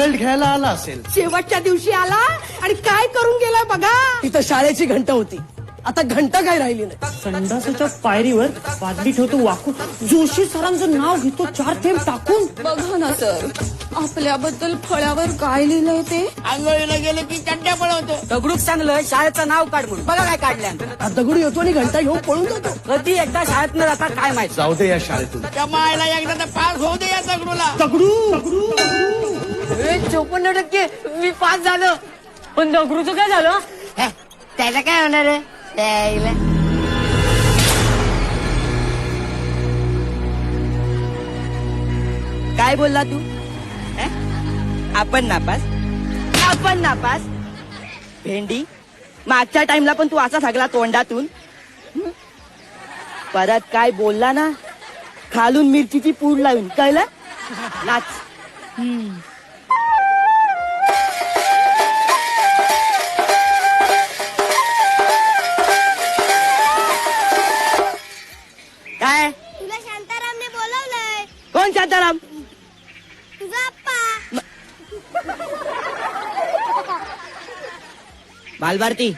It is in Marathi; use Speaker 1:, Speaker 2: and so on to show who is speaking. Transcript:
Speaker 1: रिझल्ट घ्यायला आला असेल.
Speaker 2: शेवटच्या दिवशी आला आणि काय करून गेला बघा.
Speaker 3: तिथं शाळेची घंटा होती, आता घंटा काय राहिली नाही.
Speaker 4: संडासाच्या पायरीवर बादली ठेवतो वाकून, जोशी सरांचं नाव घेतो 4 थेंब टाकून.
Speaker 2: बघा ना सर, आपल्याबद्दल फळ्यावर काय लिहिलंय ते.
Speaker 5: आंघोळीला गेलं की चड्ड्या पळवतो.
Speaker 6: दगडूक सांगलं शाळेचं नाव काढ म्हणून, बघा काय काढल्या.
Speaker 3: हा दगडू येतो आणि घंटा घेऊन पळून जातो.
Speaker 6: कधी एकदा शाळेत न जाता काय माहित.
Speaker 1: जाऊ दे या शाळेतून.
Speaker 5: त्या मायला एकदा तर पास होऊ दे या दगडूला.
Speaker 6: 54% मी पास झालो. पण दगडूचं काय झालं.
Speaker 5: त्याला काय होणार आहे.
Speaker 6: काय बोलला तू. आपण नापास. आपण नापास. भेंडी मागच्या टाइमला पण तू असा सगळा तोंडातून. परत काय बोलला ना, खालून मिरचीची पूड लावून, कळलं. नाच. काय
Speaker 7: तुला शांतारामने बोलवलंय.
Speaker 6: कोण शांताराम.
Speaker 7: तुझा आप्पा.
Speaker 6: बालभारती